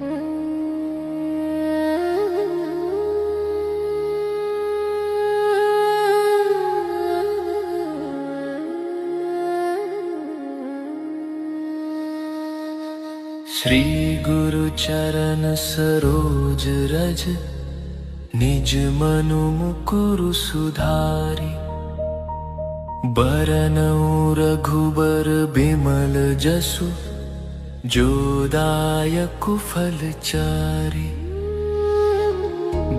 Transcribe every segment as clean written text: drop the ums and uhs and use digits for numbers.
श्री गुरु चरण सरोज रज, निज मनु मुकुरु सुधारी। बरनउँ रघुबर बिमल जसु, जो दायकु फलचारी।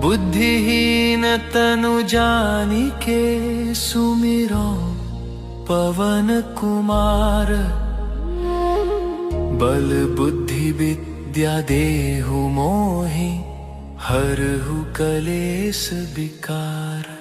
बुद्धिहीन तनु जानिके, सुमिरौ पवन कुमार। बल बुद्धि विद्या देहु मोहि, हरहु कलेस विकार।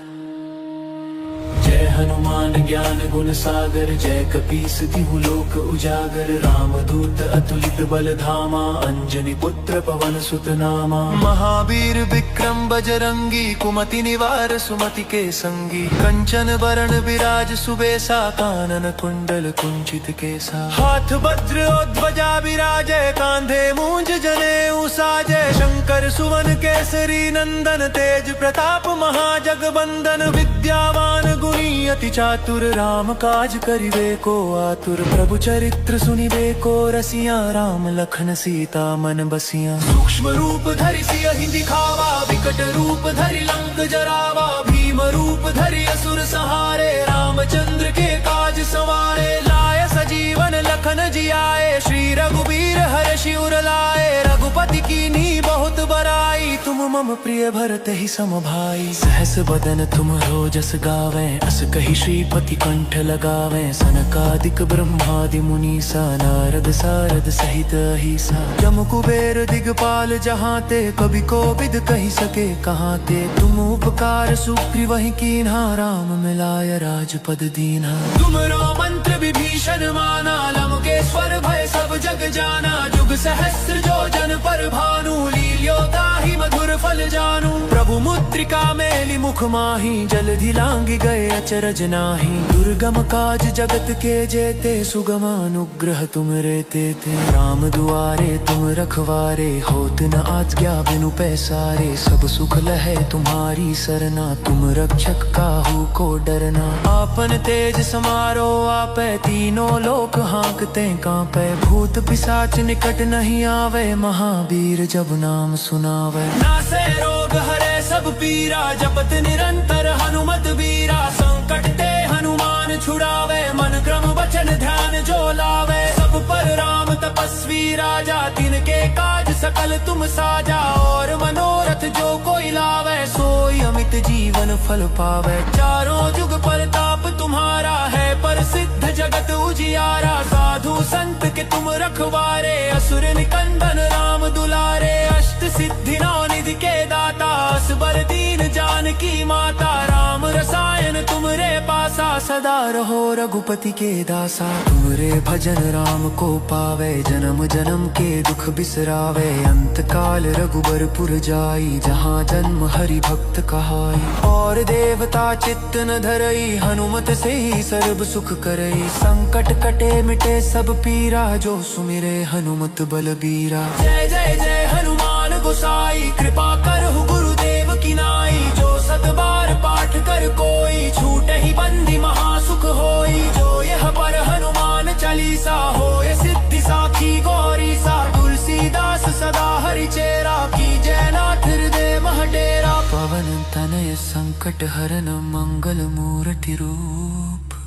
जय हनुमान ज्ञान गुण सागर, जय कपीस तिहु लोक उजागर। राम दूत अतुलित बल धामा, अंजनी पुत्र पवन सुत नामा। महावीर विक्रम बजरंगी, कुमति निवार सुमति के संगी। कंचन बरन विराज सुबेसा, कानन कुंडल कुंचित केसा। हाथ वज्र और ध्वजा विराजे, कांधे मूंज जनेऊ साजे। शंकर सुवन केसरी नंदन, तेज प्रताप महाजगबंदन। विद्यावान गुणी अति चातुर, राम काज करिबे को आतुर। प्रभु चरित्र सुनिबे को रसिया, राम लखन सीता मन बसिया। सूक्ष्म रूप धरि सियहि दिखावा, विकट रूप धरि लंक जरावा। भीम रूप धरि असुर सहारे, रामचंद्र के काज सवारे। लाय सजीवन लखन जियाए, श्री रघुबीर हर्षि उर लाए। रघुपति कीन्ही बहुत बड़ाई, तुम मम प्रिय भरत ही सम भाई। सहस बदन तुम रोजस गावें, अस कहि श्रीपति कंठ लगावें। सनकादिक ब्रह्मादि मुनीसा, नारद सारद सहित अहिसा। जम कुबेर दिगपाल जहाते, कवि कोविद कहि सके कहाते। तुम उपकार सुग्रीवहि कीन्हा, राम मिलाय राजपद दीन्हा। तुमरो मंत्र विभीषण माना, लंकेश्वर भय सब जग जाना। जुग सहस्र जो जन पर भानु, लील्यो ताहि मधुर फल जानू। प्रभु मुद्रिका मेलि मुख माही, जलधि लांघि गए अचरज नाही। दुर्गम काज जगत के जेते, सुगम अनुग्रह तुम रे तेते। राम दुआरे तुम रखवारे, होत न आज्ञा बिनु पैसारे। सब सुख लहै तुम्हारी सरना, तुम रक्षक काहू को डरना। आपन तेज समारो आपै, तीनों लोक हाँकते कांपै। भूत पिशाच निकट नहीं आवे, महावीर जब नाम सुनावे। नासै रोग हरै सब पीरा, जपत निरंतर हनुमत बीरा। संकट ते हनुमान छुड़ावे, मन क्रम वचन ध्यान जो लावे। सब पर राम तपस्वी राजा, तिनके काज सकल तुम साजा। और मनोरथ जो कोई लावे, सोई अमित जीवन फल पावे। चारों जुग परताप तुम्हारा है, प्रसिद्ध जगत उजियारा। साधु संत के तुम रखवारे, असुर निकंदन राम दुलारे। अष्ट सिद्धि नौ निधि के दाता, असबर दीन जानकी माता। राम रसायन तुमरे पासा, सदा रहो रघुपति के दासा। तुमरे भजन राम को पावे, जन्म जन्म के दुख बिसरावे। अंत काल रघुबरपुर जाई, जहाँ जन्म हरि भक्त कहाई। और देवता चित्त न धरई, हनुमत से ही सर्व सुख करई। संकट कटे मिटे सब पीरा, जो सुमिरे हनुमत बलबीरा। जय जय जय हनुमान गोसाई, कृपा करहु गुरुदेव की नाई। जो सत बार पाठ कर कोई, छूटे ही बंदी महासुख होई। जो यह पर हनुमान चालीसा, होय सिद्धि साखी गौरी सा। तुलसीदास सदा हरि चेरा, की जयनाथ हृदय मह डेरा। पवन तनय संकट हरन, मंगल मूर्ति रूप।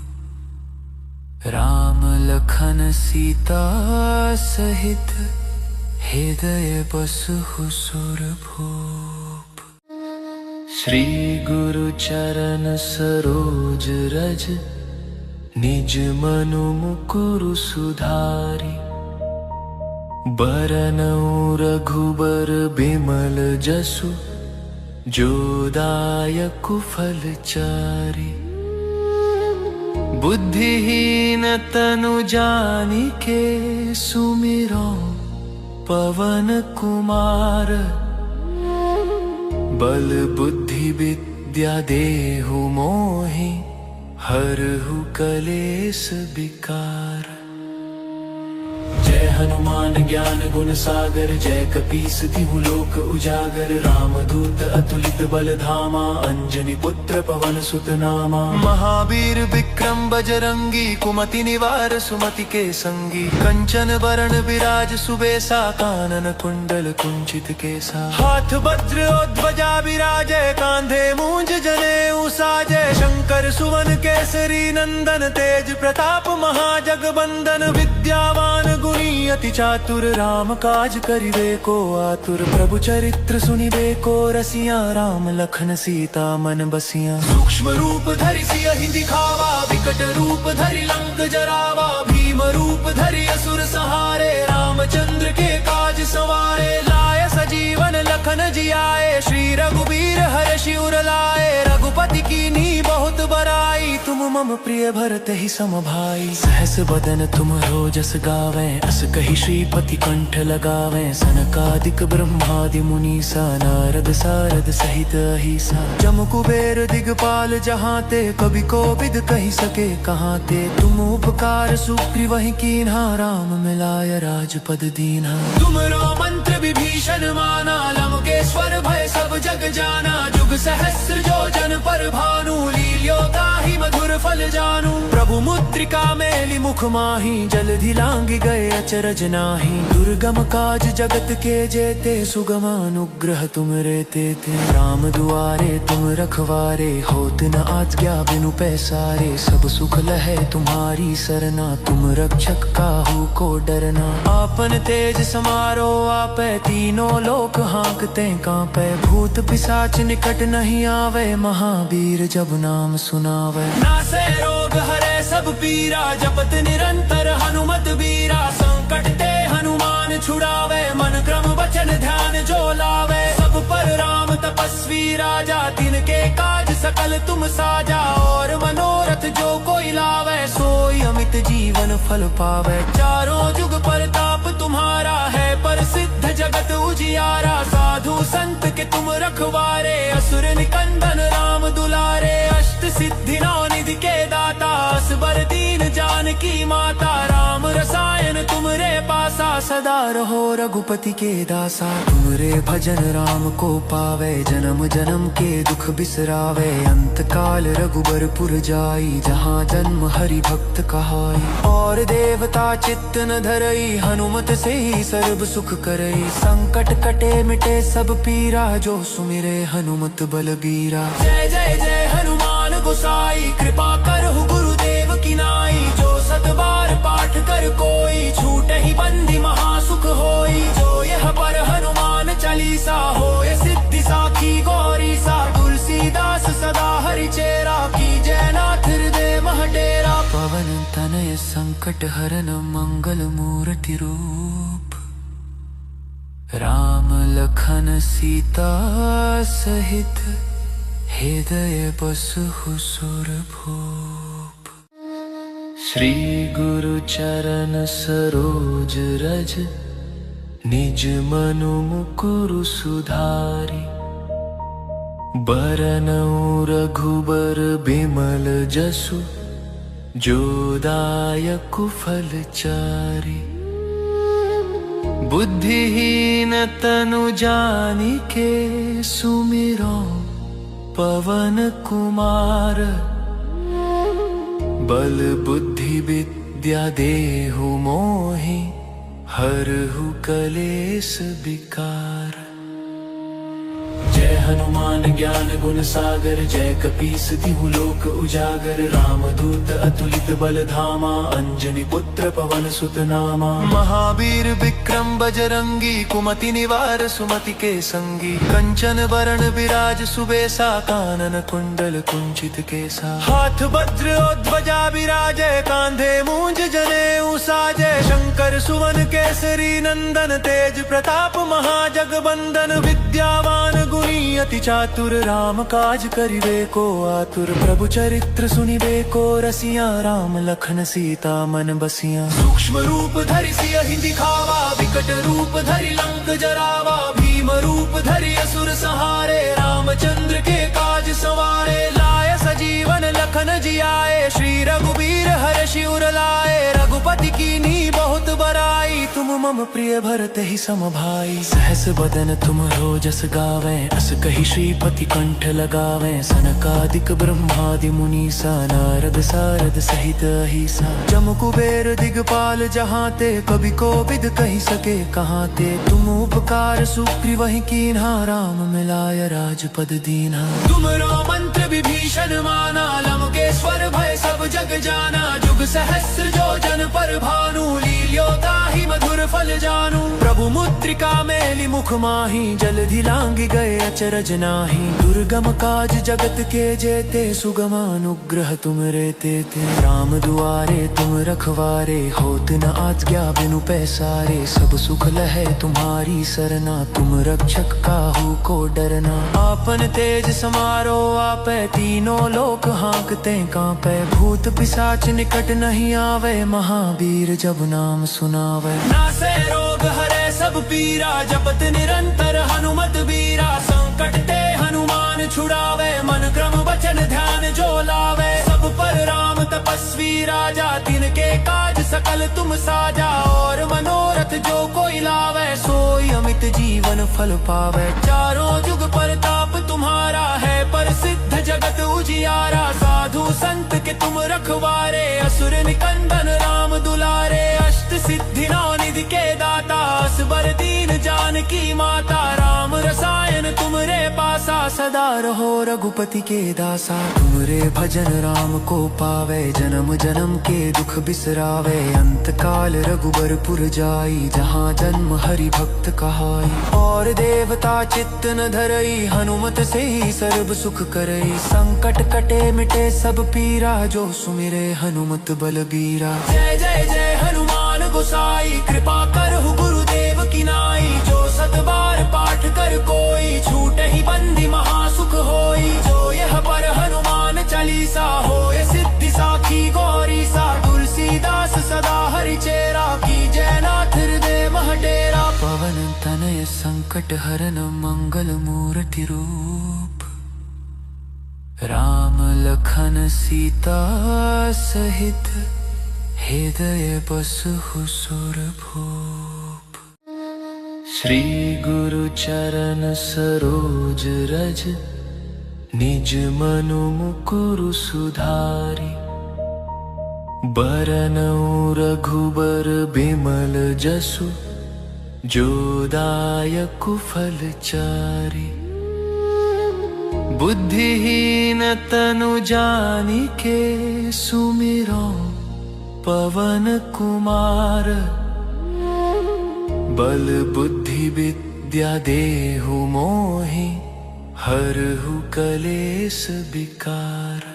राम लखन सीता सहित, हृदय बसहु सुरभूप। श्री गुरु चरण सरोज रज, निज मनु मुकुरु सुधारी। बरनउँ रघुबर बिमल जसु, जो दायकु फलचारी। बुद्धिहीन तनु जानिके, सुमिरौ पवन कुमार। बल बुद्धि विद्या देहु मोहि, हरहु कलेस विकार। जय हनुमान ज्ञान गुण सागर, जय कपीस तिहु लोक उजागर। रामदूत अतुलित बल धामा, अंजनी पुत्र पवन सुत नामा। महावीर विक्रम बजरंगी, कुमति निवार सुमति के संगी। कंचन बरन विराज सुबेसा, कानन कुंडल कुंचित केसा। हाथ वज्र और ध्वजा विराजे, कांधे मूंज जनेऊ साजे। शंकर सुवन केसरी नंदन, तेज प्रताप महाजगबंदन। विद्यावान गुणी अति चातुर, राम काज करिबे को आतुर। प्रभु चरित्र सुनिबे को रसिया, राम लखन सीता मन बसिया। सूक्ष्म रूप धरि सियहि दिखावा, विकट रूप धरि लंक जरावा। भीम रूप धरि असुर सहारे, रामचंद्र के काज सवारे। लाय सजीवन लखन जियाए, श्री रघुबीर हर्षि उर लाए। रघुपति कीन्ही बहुत बड़ाई, तुम मम प्रिय भरत ही सम भाई। सहस बदन तुम रोजस गावें, अस कहि श्रीपति कंठ लगावें। सनकादिक ब्रह्मादि मुनीसा, नारद सारद सहित अहिसा। जम कुबेर दिगपाल जहाते, कवि कोविद कहि सके कहाते। तुम उपकार सुग्रीवहि कीन्हा, राम मिलाय राजपद दीन्हा। तुमरो मंत्र विभीषण माना, लंकेश्वर भय सब जग जाना। जुग सहस्र जो जन पर भानु, लील्यो ताहि मधुर फल जानू। प्रभु मुद्रिका मेलि मुख माही, जलधि लांघि गए अचरज नाही। दुर्गम काज जगत के जेते, सुगम अनुग्रह तुम रे तेते। राम दुआरे तुम रखवारे, होत न आज्ञा बिनु पैसारे। सब सुख लहै तुम्हारी सरना, तुम रक्षक काहू को डरना। आपन तेज समारो आपै, तीनों लोक हाँकते कांपै। भूत पिशाच निकट नहीं आवे, महावीर जब नाम सुनावे। नासे रोग हरे सब पीरा, जपत निरंतर हनुमत बीरा। संकट ते हनुमान छुड़ावे, मन क्रम वचन ध्यान जो लावे। सब पर राम तपस्वी राजा, तिनके काज सकल तुम साजा। और मनोरथ जो कोई लावे, सोई अमित जीवन फल पावे। चारों जुग परताप तुम्हारा है, प्रसिद्ध जगत उजियारा। साधु संत के तुम रखवारे, असुर निकंदन राम दुलारे। अष्ट सिद्धि नौ निधि के दाता, असबर दीन जानकी माता। राम रसायन तुमरे पासा, सदा रहो रघुपति के दासा। तुमरे भजन राम को पावे, जन्म जन्म के दुख बिसरावे। अंत काल रघुबरपुर जाई, जहाँ जन्म हरि भक्त कहाई। और देवता चित्त न धरई, हनुमत से ही सर्व सुख करई। संकट कटे मिटे सब पीरा, जो सुमिरे हनुमत बलबीरा। जय जय जय हनुमान गोसाई, कृपा करहु गुरुदेव की नाई। जो सत बार पाठ कर कोई, छूटे ही बंदी महासुख होई। जो यह पर हनुमान चालीसा, होय सिद्धि साखी गौरी सा। तुलसीदास सदा हरि चेरा, की जयनाथ हृदय मह डेरा। पवन तनय संकट हरन, मंगल मूर्ति रूप। राम लखन सीता सहित, हृदय बसहु सुरभूप। श्री गुरु चरण सरोज रज, निज मनु मुकुरु सुधारि। बरनउँ रघुबर बिमल जसु, जो दायकु फल चारि। बुद्धिहीन तनु जानिके, सुमिरो पवन कुमार। बल बुद्धि विद्या देहु मोहि, हरहु कलेस विकार। जय हनुमान ज्ञान गुण सागर, जय कपीस तिहु लोक उजागर। रामदूत अतुलित बल धामा, अंजनी पुत्र पवन सुत नामा। महावीर विक्रम बजरंगी, कुमति निवार सुमति के संगी। कंचन बरन विराज सुबेसा, कानन कुंडल कुंचित केसा। हाथ वज्र और ध्वजा विराजे, कांधे मूंज जनेऊ साजे। शंकर सुवन केसरी नंदन, तेज प्रताप महाजगबंदन। विद्यावान गुणी अति चातुर, राम काज करिबे को आतुर। प्रभु चरित्र सुनिबे को रसिया, राम लखन सीता मन बसिया। सूक्ष्म रूप धरि सियहि दिखावा, विकट रूप धरि लंक जरावा। भीम रूप धरि असुर सहारे, रामचंद्र के काज सवारे। लाय सजीवन लखन जियाए, श्री रघुबीर हर्षि उर लाए। रघुपति कीन्ही बहुत बड़ाई, तुम मम प्रिय भरत ही समभाई। सहस बदन तुम रोजस गावे, अस कही श्रीपति कंठ लगावे। सनकादिक ब्रह्मादि मुनीसा, नारद सारद सहित अहिसा। जम कुबेर दिगपाल जहाँ ते, कभी कोविद कही सके कहाँ ते। तुम उपकार सुग्रीव वही कीन्हा, राम मिलाय राजपद दीन्हा। तुमरो मंत्र विभीषण माना, लंकेश्वर भय सब जग जाना। जुग सहस्र जो जन पर भानु, लील्योता ही मधुर फल जानू। प्रभु मुद्रिका मेली मुख माही, जलधि लांघि गए अचरज नाही। दुर्गम काज जगत के जेते, सुगम अनुग्रह तुम रे तेते। राम दुआरे तुम रखवारे, होत न आज्ञा बिनु पैसारे। सब सुख लहे तुम्हारी सरना, तुम रक्षक काहू को डरना। आपन तेज समारो आपे, तीनों लोक हाँकते कांपे। भूत पिशाच निकट नहीं आवे, महावीर जब नाम सुनावे। नासे रोग हरे सब पीरा, जपत निरंतर हनुमत बीरा। संकट ते हनुमान छुड़ावे, मन क्रम वचन ध्यान जो लावे। सब पर राम तपस्वी राजा, तिनके काज सकल तुम साजा। और मनोरथ जो कोई लावे, सोई अमित जीवन फल पावे। चारों जुग परताप तुम्हारा है, प्रसिद्ध जगत उजियारा। साधु संत के तुम रखवारे, असुर निकंदन राम दुलारे। अष्ट सिद्धि नौ निधि के दाता, असबर दीन जानकी माता। राम रसायन तुम रे पासा, सदा रहो रघुपति के दासा। तुम रे भजन राम को पावे, जन्म जन्म के दुख बिसरावे। अंत काल रघुबरपुर जाई, जहाँ जन्म हरि भक्त कहाई। और देवता चित्त न धरई, हनुमत से ही सर्व सुख करई। संकट कटे मिटे सब पीरा, जो सुमिरे हनुमत बलबीरा। जय जय जय हनुमान गोसाई, कृपा करहु गुरुदेव की नाई। जो सत बार पाठ कर कोई, छूट ही बंदी महासुख होई। जो यह पर हनुमान चालीसा, होय सिद्धि साखी गौरी सा। तुलसीदास सदा हरि चेरा, की जयनाथ हृदय मह डेरा। पवन तनय संकट हरन, मंगल मूर्ति रूप। राम लखन सीता सहित, हृदय बसहु सुरभूप। श्री गुरु चरण सरोज रज, निज मनु मुकुरु सुधारि। बरनउँ रघुबर बिमल जसु, जो दायकु फल चारि। बुद्धिहीन तनु जानिके, सुमिरौ पवन कुमार। बल बुद्धि विद्या देहु मोहि, हरहु कलेस विकार।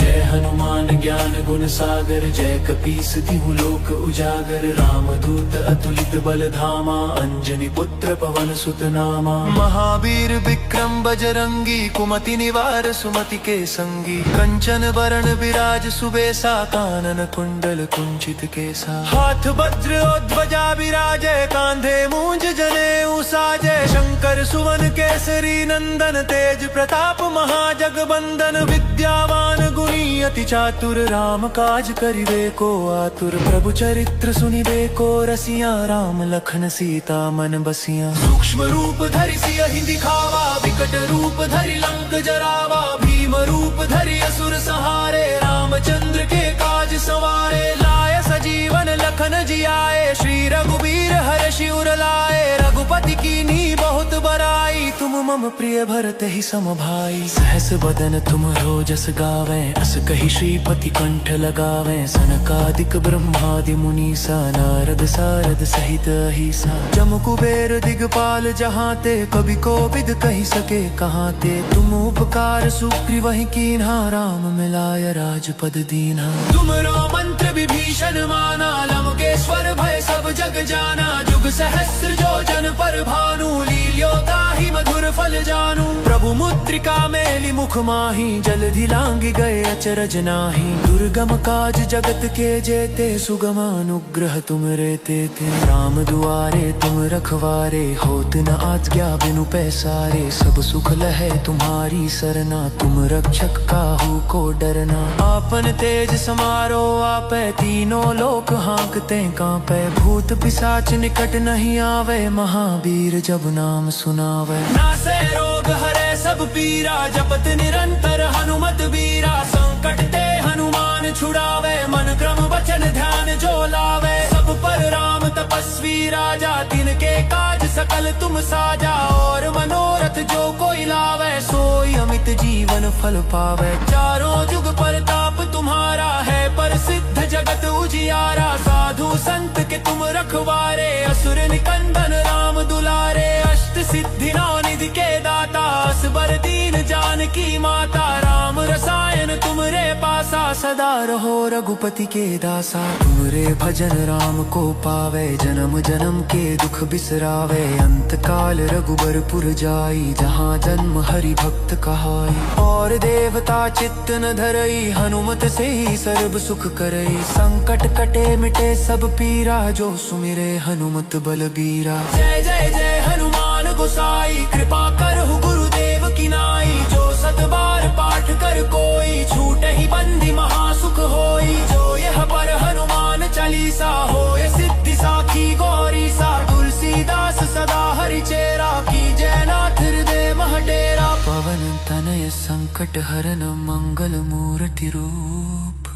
जय हनुमान ज्ञान गुण सागर, जय कपीस तिहु लोक उजागर। रामदूत अतुलित बल धामा, अंजनी पुत्र पवन सुत नामा। महावीर विक्रम बजरंगी, कुमति निवार सुमति के संगी। कंचन बरन विराज सुबेसा, कानन कुंडल कुंचित केसा। हाथ वज्र और ध्वजा विराजे, कांधे मूंज जनेऊ साजे। शंकर सुवन केसरी नंदन, तेज प्रताप महाजगबंदन। विद्यावान गुणी अति चातुर, राम काज करिबे को आतुर। प्रभु चरित्र सुनिबे को रसिया, राम लखन सीता मन बसिया। सूक्ष्म रूप धरि सियहि दिखावा, विकट रूप धरि लंक जरावा। भीम रूप धरि असुर संहारे, रामचंद्र के काज सवारे। लाय सजीवन लखन जियाए, श्री रघुबीर हर्षि उर लाए। रघुपति कीन्ही बहुत बड़ाई, तुम मम प्रिय भरत ही समभाई। सहस बदन तुम रोजस गावे, अस कही श्रीपति कंठ लगावे। सनकादिक ब्रह्मादि मुनीसा, नारद सारद सहित अहिसा। जम कुबेर दिगपाल जहाँ ते, कभी कोविद कही सके कहाँ ते। तुम उपकार सुग्रीव वही कीन्हा, राम मिलाय राजपद दीन्हा। तुमरो मंत्र विभीषण माना, लंकेश्वर भय सब जग जाना। जुग सहस्र जो जन पर भानु, लील्योता ही मधुर फल जानू। प्रभु मुद्रिका मेली मुख माही, जलधि लांग गए अचरज नाही। दुर्गम काज जगत के जेते, सुगम अनुग्रह तुम रेते थे। राम दुआरे तुम रखवारे, होत न आज्ञा बिनु पैसारे। सब सुख लहे तुम्हारी सरना, तुम रक्षक काहू को डरना। आपन तेज समारो आपे, तीनों लोक हाँकते कांपे। भूत पिशाच निकट नहीं आवे, महावीर जब नाम सुनावे। नासे रोग हरे सब पीरा, जपत निरंतर हनुमत बीरा। संकट ते हनुमान छुड़ावे, मन क्रम वचन ध्यान जो लावे। सब पर राम तपस्वी राजा, तिनके काज सकल तुम साजा। और मनोरथ जो कोई लावे, सोई अमित जीवन फल पावे। चारों जुग परताप तुम्हारा है, प्रसिद्ध जगत उजियारा। साधु संत के तुम रखवारे, असुर निकंदन राम दुलारे। अष्ट सिद्धि नौ निधि के दाता, असबर दीन जानकी माता। राम रसायन तुमरे पासा, सदा रहो रघुपति के दासा। तुमरे भजन राम को पावे, जन्म जन्म के दुख बिसरावे। अंत काल रघुबरपुर जाई, जहाँ जन्म हरि भक्त कहाई। और देवता चित्त न धरई, हनुमत से ही सर्व सुख करई। संकट कटे मिटे सब पीरा, जो सुमिरे हनुमत बलबीरा। जय जय जय हनुमान गोसाई, कृपा करहु गुरुदेव की नाई। जो सत बार पाठ कर कोई, छूट ही बंदी महासुख होई। जो यह पर हनुमान चालीसा, होय सिद्धि साखी गौरी सा। तुलसीदास सदा हरि चेरा, की जयनाथ हृदय मह डेरा। पवन तनय संकट हरन मंगल मूर्ति रूप।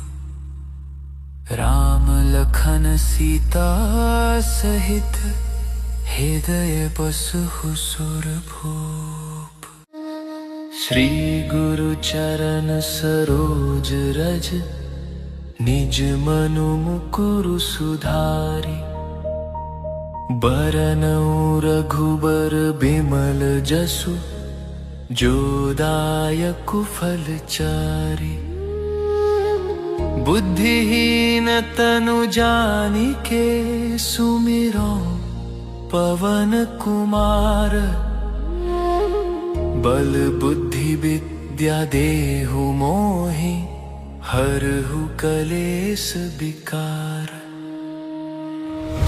राम लखन सीता सहित, हृदय बसहु सुरभूप। श्री गुरु चरण सरोज रज, निज मनु मुकुरु सुधारि। बरनउँ रघुबर बिमल जसु, जो दायकु फल चारि। बुद्धिहीन तनु जानिके, सुमिरो पवन कुमार। बल बुद्धि विद्या देहु मोहि, हरहु कलेस विकार।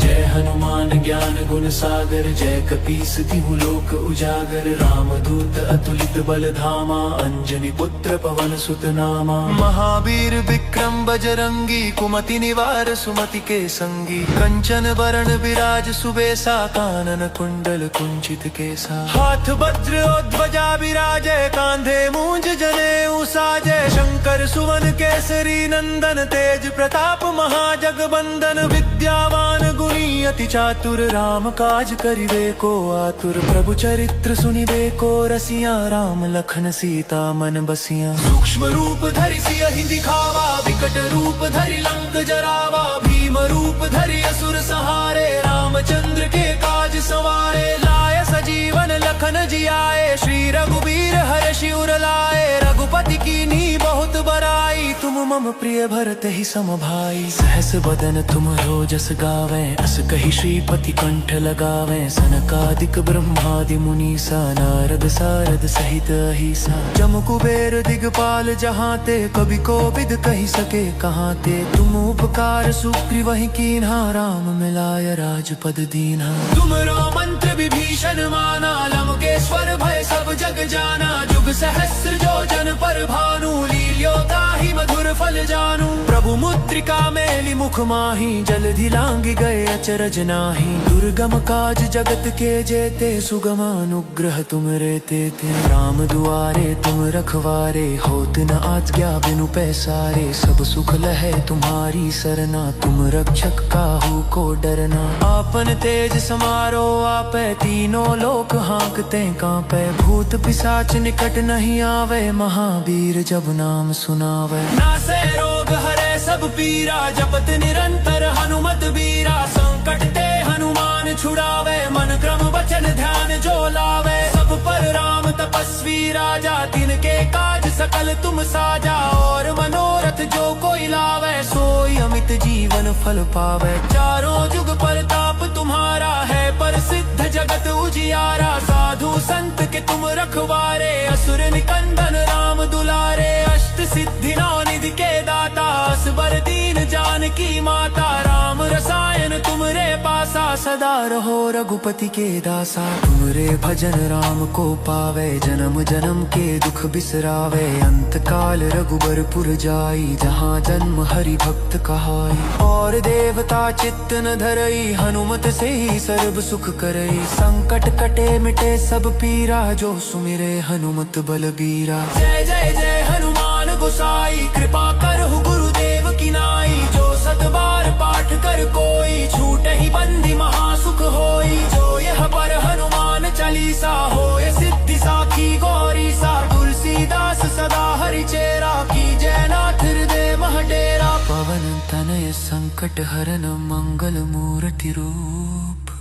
जय हनुमान ज्ञान गुण सागर, जय कपीस तिहु लोक उजागर। राम दूत अतुलित बल धामा, अंजनी पुत्र पवन सुत नामा। महावीर विक्रम बजरंगी, कुमति निवार सुमति के संगी। कंचन बरन विराज सुबेसा, कानन कुंडल कुंचित केसा। हाथ वज्र और ध्वजा विराजे, कांधे मूंज जनेऊ साजे। शंकर सुवन केसरी नंदन, तेज प्रताप महाजगबंदन। विद्यावान गुणी अति चातुर, राम काज करिबे को आतुर। प्रभु चरित्र सुनिबे को रसिया, राम लखन सीता मन बसिया। सूक्ष्म रूप धरि सियहि दिखावा, विकट रूप धरि लंक जरावा। भीम रूप धरि असुर संहारे, रामचंद्र के काज सवारे। लाय सजीवन लखन जियाए, श्री रघुबीर हर्षि उर लाए। रघुपति कीन्ही बहुत बड़ाई, तुम मम प्रिय भरत ही सम भाई। सहस बदन तुम रोजस गावें, अस कहि श्रीपति कंठ लगावें। सनकादिक ब्रह्मादि मुनीसा, नारद सारद सहित अहिसा। जम कुबेर दिगपाल जहाँ ते, कवि कोविद कहि सके कहाँ ते। तुम उपकार सुग्रीवहि कीन्हा, राम मिलाय राजपद दीन्हा। तुमरो मंत्र विभीषण माना, लंकेश्वर भय सब जग जाना। जुग सहस्र जो जन पर भानु, लील्यो ताहि मधुर फल जानू। प्रभु मुद्रिका मेली मुख माही, जलधि लांग गए अचरज नाही। दुर्गम काज जगत के जेते, सुगम अनुग्रह तुम रेते थे। राम दुआरे तुम रखवारे, होत न आज्ञा बिनु पैसारे। सब सुख लहे तुम्हारी सरना, तुम रक्षक काहू को डरना। आपन तेज समारो आपे, तीनों लोक हाँकते कांपे। भूत पिशाच निकट नहीं आवे, महावीर जब नाम सुनावे। नासे रोग हरे सब पीरा, जपत निरंतर हनुमत बीरा। संकट ते हनुमान छुड़ावे, मन क्रम वचन ध्यान जो लावे। सब पर राम तपस्वी राजा, तिनके काज सकल तुम साजा। और मनोरथ जो कोई लावे, सोई अमित जीवन फल पावे। चारों जुग परताप तुम्हारा है, प्रसिद्ध जगत उजियारा। साधु संत तुम रखवारे, असुर निकंदन राम दुलारे। अष्ट सिद्धि नौ निधि के दाता, असबर दीन जानकी माता। राम रसायन तुमरे पासा, सदा रहो रघुपति के दासा। तुमरे भजन राम को पावे, जन्म जन्म के दुख बिसरावे। अंत काल रघुबरपुर जाई, जहाँ जन्म हरि भक्त कहाई। और देवता चित्त न धरई, हनुमत से ही सर्व सुख करई। संकट कटे मिटे सब पीरा, जो सुमिरे हनुमत बलबीरा। जय जय जय हनुमान गोसाई, कृपा करहु गुरुदेव की नाई। जो सत बार पाठ कर कोई, छूट ही बंदी महासुख होई। जो यह पर हनुमान चालीसा, होय सिद्धि साखी गौरी सा। तुलसीदास सदा हरि चेरा, की जय नाथ हृदय मह डेरा। पवन तनय संकट हरन, मंगल मूर्ति रूप।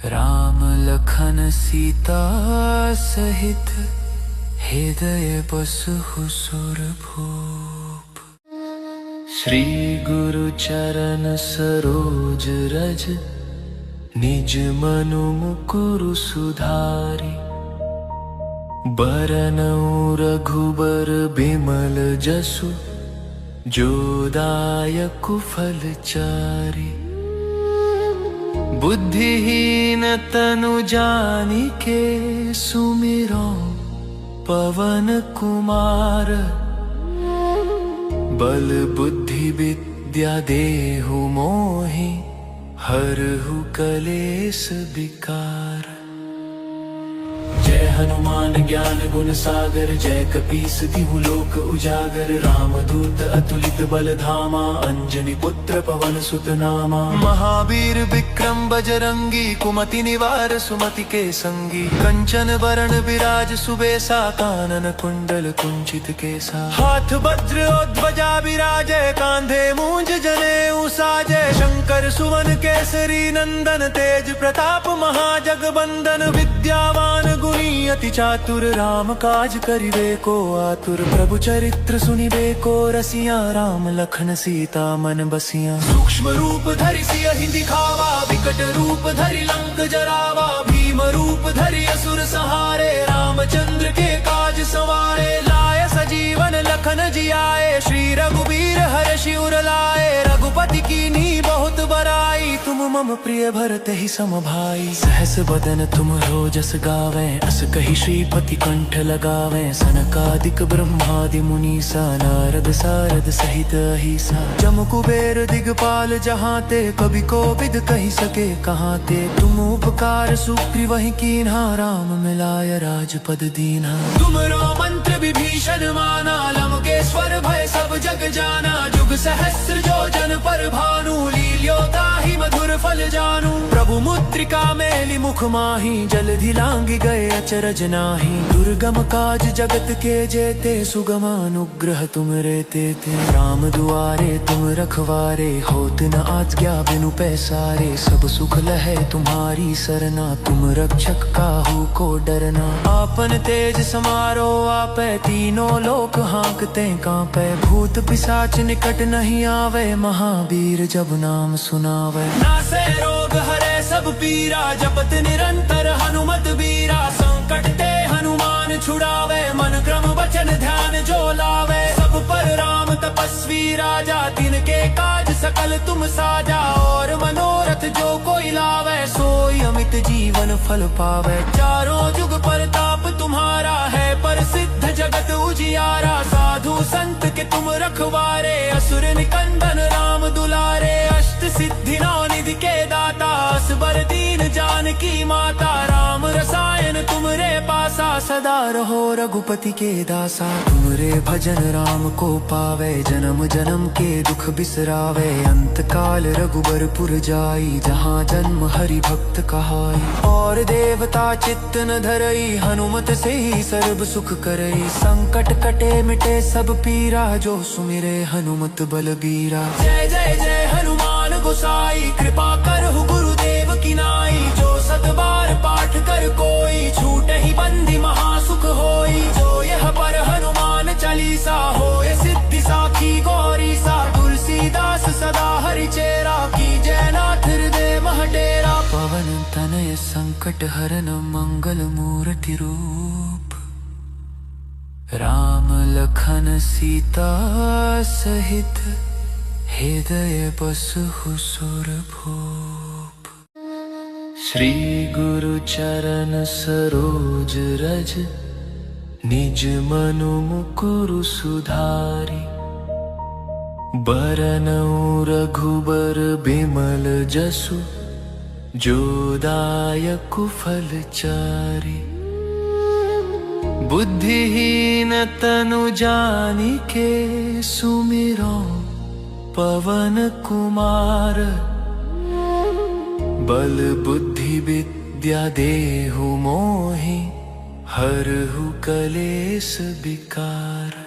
राम लखन सीता सहित, हृदय बसहु सुरभूप। श्री गुरु चरण सरोज रज, निज मनु मुकुरु सुधारि। बरनउँ रघुबर बिमल जसु, जो दायकु फल चारि। बुद्धिहीन तनु जानिके, सुमिरो पवन कुमार। बल बुद्धि विद्या देहु मोहि, हरहु कलेस विकार। जय हनुमान ज्ञान गुण सागर, जय कपीस तिहु लोक उजागर। राम दूत अतुलित बल धामा, अंजनी पुत्र पवन सुत नामा। महावीर विक्रम बजरंगी, कुमति निवार सुमति के संगी। कंचन वरण विराज सुबेसा, कानन कुंडल कुंचित केसा। हाथ वज्र और ध्वजा विराजे, कांधे मूंज जनेऊ साजे। शंकर सुवन केसरी नंदन, तेज प्रताप महाजगबंदन। विद्यावान गुणी अति चातुर, राम काज करिबे को आतुर। प्रभु चरित्र सुनिबे को रसिया, राम लखन सीता मन बसिया। सूक्ष्म रूप धरि सियहि दिखावा, विकट रूप धरि लंक जरावा। भीम रूप धरि असुर संहारे, रामचंद्र के काज सवारे। लाय सजीवन लखन जियाए, श्री रघुबीर हर्षि उर लाए। रघुपति कीन्ही बहुत बड़ाई, तुम मम प्रिय भरते ही सम भाई। सहस बदन तुम रोजस गावें, अस कहि श्रीपति कंठ लगावें। सनकादिक ब्रह्मादि मुनीसा, नारद सारद सहित अहिसा। जम कुबेर दिगपाल जहाते, कवि कोविद कहि सके कहाते। तुम उपकार सुग्रीवहि कीन्हा, राम मिलाय राजपद दीन्हा। तुमरो मंत्र विभीषण माना, लंकेश्वर भय सब जग जाना। जुग सहस्र जो जन पर भानु, लील्यो ताहि मधुर फल जानू। प्रभु मुद्रिका मेलि मुख माही, जलधि लांघि गए अचरज नाही। दुर्गम काज जगत के जेते, सुगम अनुग्रह तुम रे तेते। राम दुआरे तुम रखवारे, होत न आज्ञा बिनु पैसारे। सब सुख लहै तुम्हारी सरना, तुम रक्षक काहू को डरना। आपन तेज समारो आपै, तीनों लोक हाँकते कांपै। भूत पिशाच निकट नहीं आवे, महावीर जब नाम सुनावे। नासै रोग हरै सब पीरा, जपत निरंतर हनुमत बीरा। संकट ते हनुमान छुड़ावे, मन क्रम वचन ध्यान जो लावे। सब पर राम तपस्वी राजा, तिनके काज सकल तुम साजा। और मनोरथ जो कोई लावे, सोई अमित जीवन फल पावे। चारों जुग परताप तुम्हारा है, प्रसिद्ध जगत उजियारा। साधु संत के तुम रखवारे, असुर निकंदन राम दुलारे। अष्ट सिद्धि नौ निधि के दाता, असबर दीन जानकी माता। राम रसायन तुमरे पासा, सदा रहो रघुपति के दासा। तुमरे भजन राम को पावे, जन्म जन्म के दुख बिसरावे। अंत काल रघुबरपुर जाई, जहाँ जन्म हरि भक्त कहाई। और देवता चित्त न धरई, हनुमत से ही सर्व सुख करई। संकट कटे मिटे सब पीरा, जो सुमिरे हनुमत बलबीरा। जय जय जय हनुमान गोसाई, कृपा करहु गुरुदेव की नाई। जो सत बार पाठ कर कोई, छूट ही बंदी महासुख होई। जो यह पर हनुमान चालीसा, होय सिद्धि साखी गौरी सा। तुलसीदास सदा हरि चेरा, की जय नाथ हृदय मह डेरा। पवन तनय तनय संकट हरन मंगल मूर्ति रूप। राम लखन सीता सहित हृदय बसहु सुरभूप। श्री गुरु चरण सरोज रज निज मनु मुकुरु सुधारी। बरनउँ रघुबर बिमल जसु जो दायकु फलचारी। बुद्धिहीन तनु जानिके सुमिरो पवन कुमार। बल बुद्धि विद्या देहु मोहि हरहु कलेस विकार।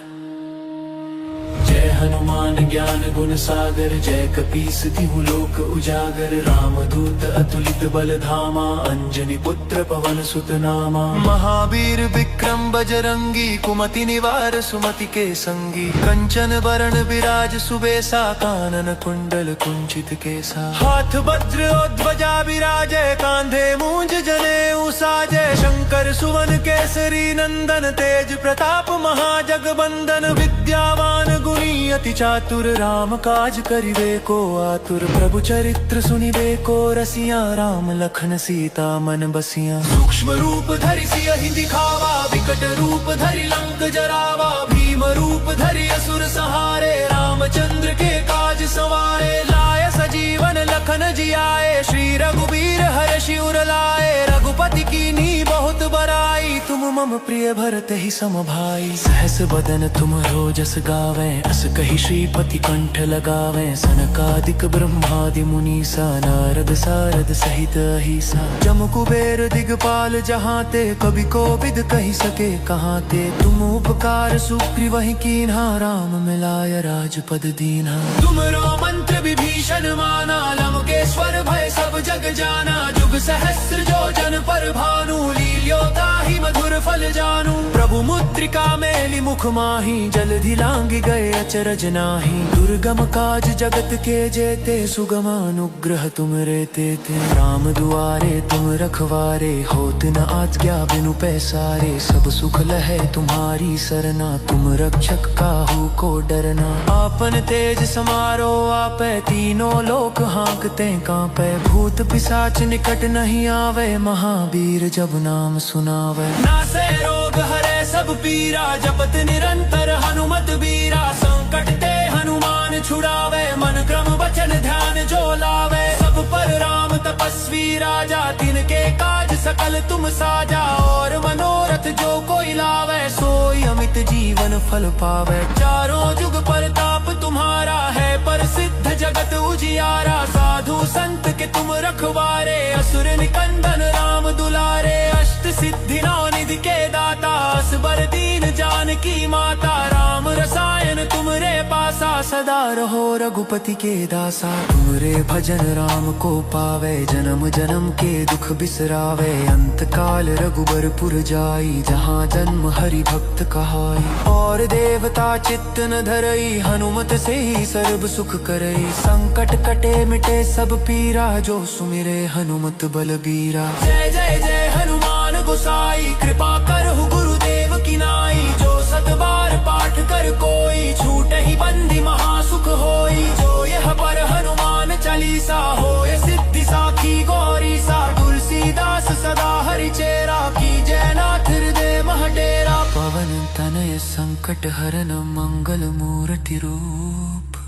जय हनुमान ज्ञान गुण सागर जय कपीस तिहु लोक उजागर। रामदूत अतुलित बल धामा अंजनी पुत्र पवन सुत नामा। महावीर विक्रम बजरंगी कुमति निवार सुमति के संगी। कंचन बरन विराज सुबेसा कानन कुंडल कुंचित केसा। हाथ वज्र और ध्वजा विराजे कांधे मूंज जनेऊ साजे। शंकर सुवन केसरी नंदन तेज प्रताप महाजगबंदन। विद्यावान गुणी अति चातुर राम काज करिबे को आतुर। प्रभु चरित्र सुनिबे को रसिया राम लखन सीता मन बसिया। सूक्ष्म रूप धरि सियहि दिखावा विकट रूप धरि लंक जरावा। भीम रूप धरि असुर सहारे रामचंद्र के काज सवारे। लाय सजीवन लखन जियाए श्री रघुबीर हर्षि उर लाए। रघुपति कीन्ही बहुत बड़ाई तुम मम प्रिय भरत ही सम भाई। सहस बदन तुमरो जस गावें अस कहि श्रीपति कंठ लगावें। सनकादिक ब्रह्मादि मुनीसा नारद सारद सहित अहिसा। जम कुबेर दिगपाल जहाते कवि कोविद कहि सके कहाते। तुम उपकार सुग्रीवहि कीन्हा राम मिलाय राजपद दीन्हा। तुमरो मंत्र विभीषण माना लंकेश्वर भय सब जग जाना। जुग सहस्र जो जन पर भानु लील्योताहि मधुर फल जानू। प्रभु मुद्रिका मेलि मुख माहि जलधि लांघि गए अचरज नाही। दुर्गम काज जगत के जेते सुगम अनुग्रह तुम रे तेते। राम दुआरे तुम रखवारे होत न आज्ञा बिनु पैसारे। सब सुख लहै तुम्हारी सरना तुम रक्षक काहू को डरना। आपन तेज समारो आपै तीनों लोक हाँकते कांपै। भूत पिशाच निकट नहीं आवे महावीर जब नाम सुनावे। नासै रोग हरै सब पीरा जपत निरंतर हनुमत बीरा। संकट ते हनुमान छुड़ावे मन क्रम वचन ध्यान जो लावे। सब पर राम तपस्वी राजा तिनके काज सकल तुम साजा। और मनोरथ जो कोई लावे सोई अमित जीवन फल पावे। चारों जुग परताप तुम्हारा है प्रसिद्ध जगत उजियारा। साधु संत के तुम रखवारे असुर निकंदन राम दुलारे। अष्ट सिद्धि नौ निधि के दाता असबर दीन जानकी माता। राम रसायन तुम रे पासा सदा रहो रघुपति के दासा। तुम रे भजन राम को पावे जन्म जन्म के दुख बिसरावे। अंत काल रघुबर पुर जाई जहाँ जन्म हरि भक्त कहाई। और देवता चित्त न धरई हनुमत से ही सर्व सुख करई। संकट कटे मिटे सब पीरा जो सुमिरे हनुमत बलबीरा। जय जय जय हनुमान गोसाई कृपा करहु गुरुदेव की नाई। जो सत बार पाठ कर कोई छूटे ही बंदी महासुख होई। जो यह पर हनुमान चालीसा होय सिद्धि साखी गौरी सा। तुलसीदास सदा हरि चेरा की जयनाथ हृदय मह डेरा। पवन तनय संकट हरन मंगल मूर्ति रूप।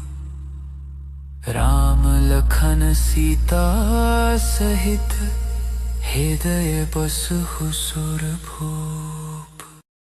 राम लखन सीता सहित हृदय बसहु सुरभूप।